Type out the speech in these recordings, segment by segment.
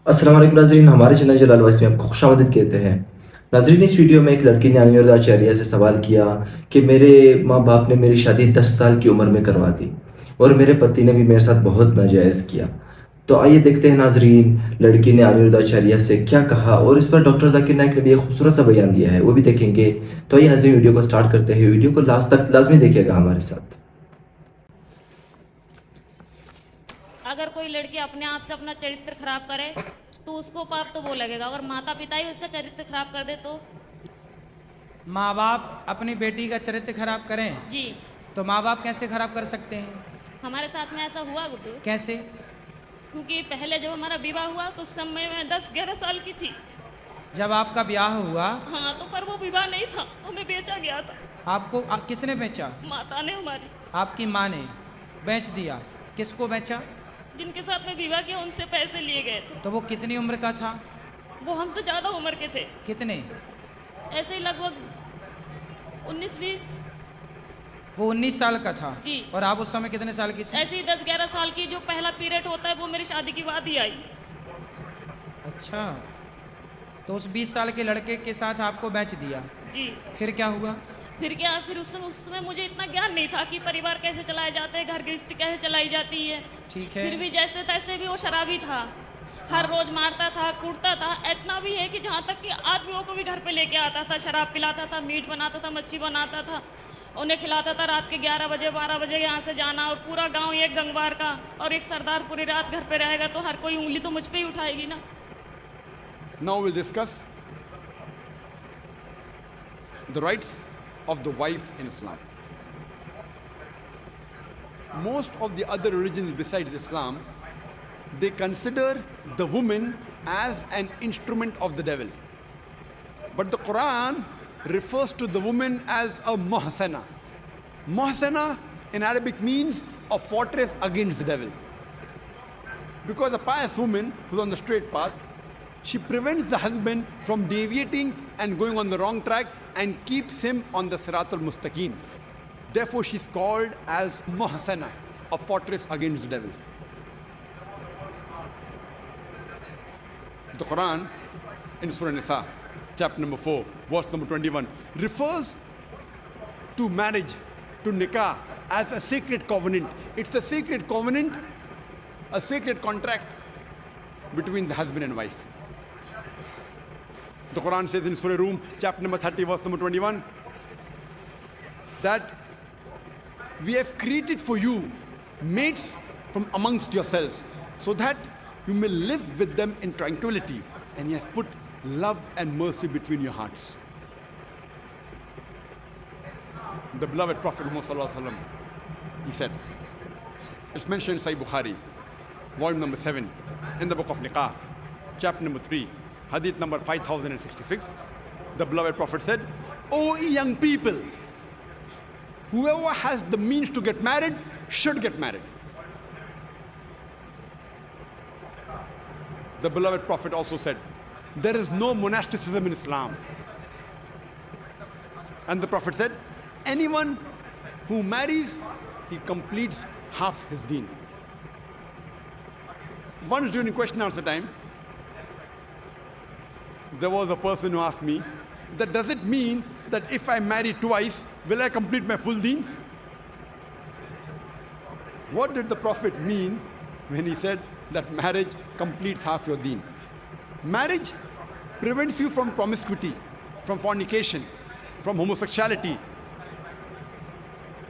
अस्सलाम वालेकुम नाज़रीन, हमारे चैनल जलाल वॉइस में आपको खुशामदीद कहते हैं। नाज़रीन, इस वीडियो में एक लड़की ने अनिरुद्ध आचार्य से सवाल किया कि मेरे माँ बाप ने मेरी शादी 10 साल की उम्र में करवा दी और मेरे पति ने भी मेरे साथ बहुत नाजायज़ किया। तो आइए देखते हैं नाज़रीन, लड़की ने अनिरुद्ध आचार्य से क्या कहा और इस पर डॉक्टर जाकिर नाइक ने भी एक खूबसूरत सा बयान दिया है, वो भी देखेंगे। तो आइए नाज़रीन, वीडियो को स्टार्ट करते हैं। वीडियो को लास्ट तक लाजमी देखिएगा हमारे साथ। अगर कोई लड़की अपने आप से अपना चरित्र खराब करे तो उसको पाप तो वो लगेगा, अगर माता पिता ही उसका चरित्र खराब कर दे तो। माँ बाप अपनी बेटी का चरित्र खराब करें जी, तो माँ बाप कैसे खराब कर सकते हैं? हमारे साथ में ऐसा हुआ गुड्डू। कैसे? क्योंकि पहले जब हमारा विवाह हुआ तो उस समय मैं 10-11 साल की थी। जब आपका ब्याह हुआ हाँ, तो पर वो विवाह नहीं था, हमें बेचा गया था। आपको किसने बेचा? माता ने हमारी, आपकी माँ ने बेच दिया। किसको बेचा? जिनके साथ में विवाह किया उनसे पैसे लिए गए थे। तो वो कितनी उम्र का था? वो हमसे ज़्यादा उम्र के थे, कितने? ऐसे ही लगभग 19-20। वो 19 साल का था। जी। और आप उस समय कितने साल की थी? ऐसे ही 10-11 साल की जो पहला पीरियड होता है वो मेरी शादी के बाद ही आई। अच्छा, तो उस 20 साल के लड़के के साथ आपको बेच दिया। जी। फिर क्या हुआ? फिर क्या, फिर उस समय मुझे इतना ज्ञान नहीं था कि परिवार कैसे चलाए जाते हैं, घर गृहस्थी कैसे चलाई जाती है। ठीक है। फिर भी जैसे तैसे भी वो शराबी था, हर रोज मारता था, कूटता था। इतना भी है कि जहाँ तक कि आदमियों को भी घर पे लेके आता था, शराब पिलाता था, मीट बनाता था, मच्छी बनाता था, उन्हें खिलाता था। रात के 11 बजे 12 बजे यहाँ से जाना, और पूरा गाँव एक गंगवार का और एक सरदार पूरी रात घर पे रहेगा तो हर कोई उंगली तो मुझ पे ही उठाएगी ना। Now we'll discuss the rights of the wife in Islam. Most of the other religions besides Islam, they consider the woman as an instrument of the devil. But the Quran refers to the woman as a muhsana. Muhsana in Arabic means a fortress against the devil. Because a pious woman who's on the straight path, she prevents the husband from deviating and going on the wrong track and keeps him on the Sirat al-Mustaqim. Therefore, she's called as Muhsana, a fortress against the devil. The Quran in Surah Nisa, chapter number 4, verse number 21, refers to marriage, to nikah, as a sacred covenant. It's a sacred covenant, a sacred contract between the husband and wife. The Quran says in Surah Rum, chapter number 30, verse number 21, that we have created for you mates from amongst yourselves, so that you may live with them in tranquility, and He has put love and mercy between your hearts. The beloved Prophet Muhammad Sallallahu Alaihi Wasallam, he said, it's mentioned in Sahih Bukhari, volume number 7, in the book of Nikah, chapter number 3, hadith number 5066. The beloved Prophet said, O young people, whoever has the means to get married should get married. The beloved Prophet also said, there is no monasticism in Islam. And the Prophet said, anyone who marries, he completes half his deen. Once during question answer time, there was a person who asked me, that does it mean that if I marry twice, will I complete my full deen? What did the Prophet mean when he said that marriage completes half your deen? Marriage prevents you from promiscuity, from fornication, from homosexuality.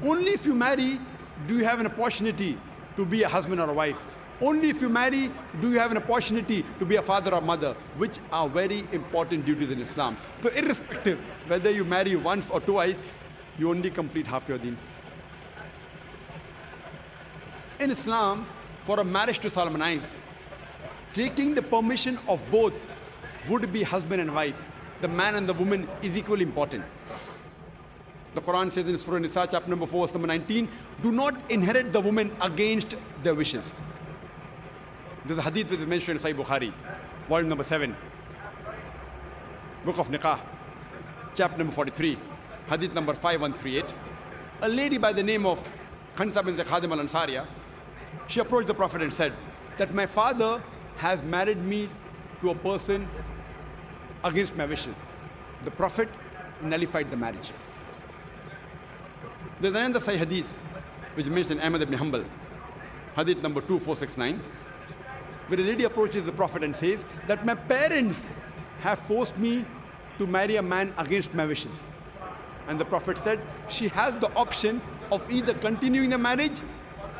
Only if you marry do you have an opportunity to be a husband or a wife. Only if you marry do you have an opportunity to be a father or mother, which are very important duties in Islam. So irrespective whether you marry once or twice, you only complete half your deen. In Islam, for a marriage to solemnize, taking the permission of both would-be husband and wife, the man and the woman, is equally important. The Quran says in Surah Nisa, chapter number 4, verse number 19, do not inherit the woman against their wishes. There's a hadith which is mentioned in Sahih Bukhari, volume number 7, book of Nikah, chapter number 43, hadith number 5138. A lady by the name of Khansa bint Khadim al-Ansariya, she approached the Prophet and said that my father has married me to a person against my wishes. The Prophet nullified the marriage. There's another Sahih hadith which is mentioned in Ahmad ibn Hanbal, hadith number 2469, where a lady approaches the Prophet and says that my parents have forced me to marry a man against my wishes. And the Prophet said she has the option of either continuing the marriage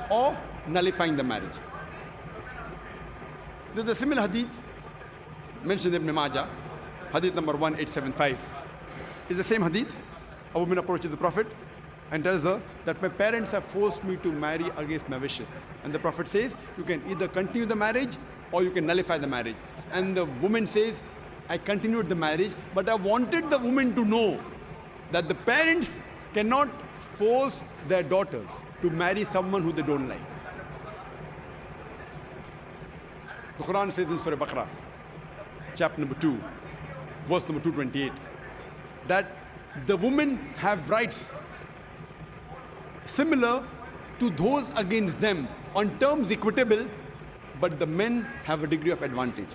or nullifying the marriage. There's a similar hadith mentioned in Ibn Majah, hadith number 1875. It's the same hadith. A woman approaches the Prophet and tells her that my parents have forced me to marry against my wishes. And the Prophet says, you can either continue the marriage or you can nullify the marriage. And the woman says, I continued the marriage, but I wanted the woman to know that the parents cannot force their daughters to marry someone who they don't like. The Quran says in Surah Baqarah, chapter number 2, verse number 228, that the women have rights similar to those against them on terms equitable, but the men have a degree of advantage.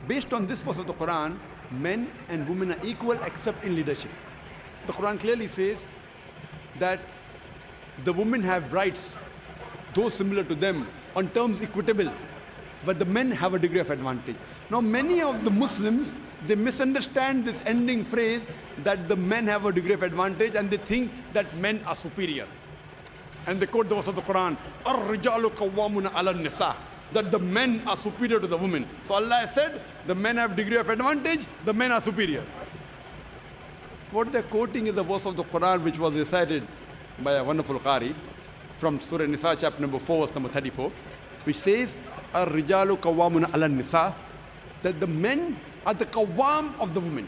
Based on this verse of the Quran, men and women are equal except in leadership. The Quran clearly says that the women have rights, those similar to them, on terms equitable, but the men have a degree of advantage. Now, many of the Muslims, they misunderstand this ending phrase that the men have a degree of advantage and they think that men are superior. And they quote the verse of the Quran, Ar-rijalu qawwamuna ala nisa, that the men are superior to the women. So Allah has said, the men have degree of advantage, the men are superior. What they're quoting is the verse of the Quran which was recited by a wonderful Qari from Surah Nisa chapter number 4 verse number 34, which says, Ar-rijalu qawwamuna ala nisa, that the men are the qawwam of the women.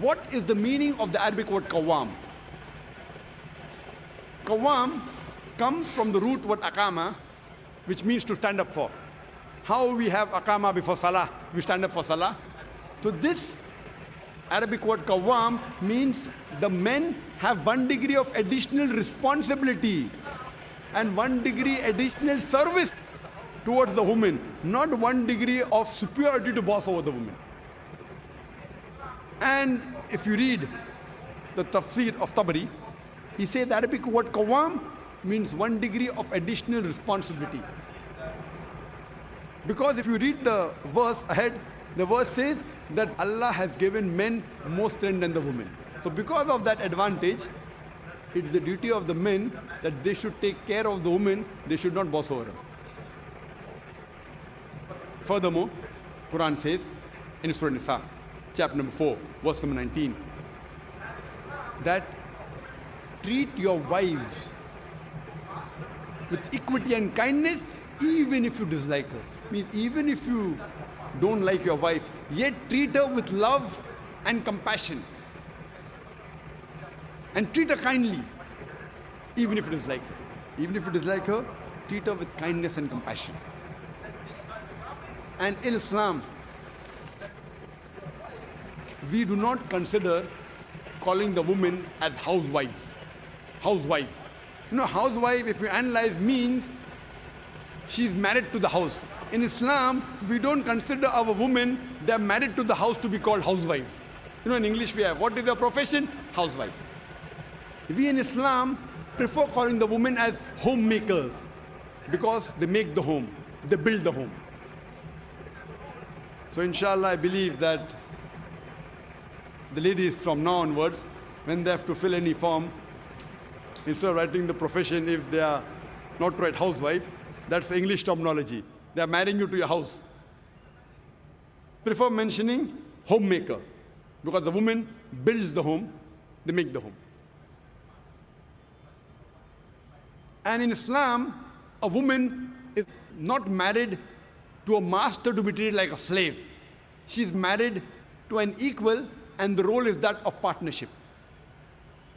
What is the meaning of the Arabic word qawwam? Qawwam comes from the root word aqama, which means to stand up for. How we have aqama before salah, we stand up for salah. So this Arabic word qawwam means the men have 1 degree of additional responsibility and 1 degree additional service towards the woman, not 1 degree of superiority to boss over the woman. And if you read the tafsir of Tabari, he says the Arabic word qawwam means 1 degree of additional responsibility. Because if you read the verse ahead, the verse says that Allah has given men more strength than the women. So because of that advantage, it is the duty of the men that they should take care of the woman, they should not boss over her. Furthermore, Quran says in Surah Nisa, chapter number 4, verse number 19, that treat your wives with equity and kindness even if you dislike her. Means even if you don't like your wife, yet treat her with love and compassion. And treat her kindly, even if you dislike her. Even if you dislike her, treat her with kindness and compassion. And in Islam, we do not consider calling the women as housewives. Housewives. You know, housewife, if you analyze, means she's married to the house. In Islam, we don't consider our women, they're married to the house, to be called housewives. You know, in English we have, what is their profession? Housewife. We in Islam prefer calling the women as homemakers because they make the home, they build the home. So inshallah, I believe that the ladies from now onwards, when they have to fill any form, instead of writing the profession, if they are not to write housewife, that's the English terminology. They are marrying you to your house. Prefer mentioning homemaker, because the woman builds the home, they make the home. And in Islam, a woman is not married to a master to be treated like a slave. She is married to an equal, and the role is that of partnership.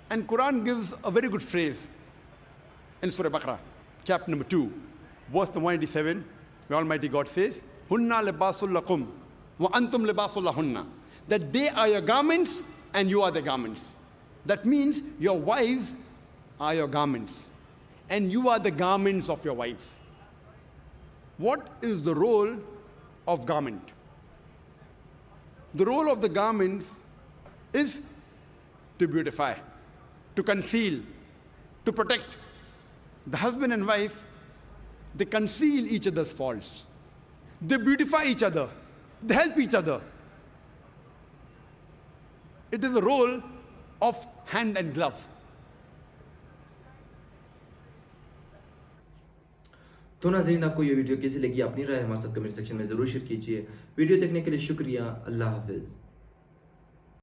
And Quran gives a very good phrase in Surah Baqarah, chapter number 2, verse number 187, where Almighty God says, Hunna libasul lakum wa antum libasul lahunna. That they are your garments and you are the garments. That means your wives are your garments and you are the garments of your wives. What is the role of garment? The role of the garments is to beautify, to conceal, to protect. The husband and wife, they conceal each other's faults. They beautify each other. They help each other. It is a role of hand and glove. तो नाज़रीन, आपको ये video कैसी लगी? अपनी राय हमारे साथ comment section में ज़रूर शेयर कीजिए। वीडियो देखने के लिए शुक्रिया। अल्लाह हाफिज़।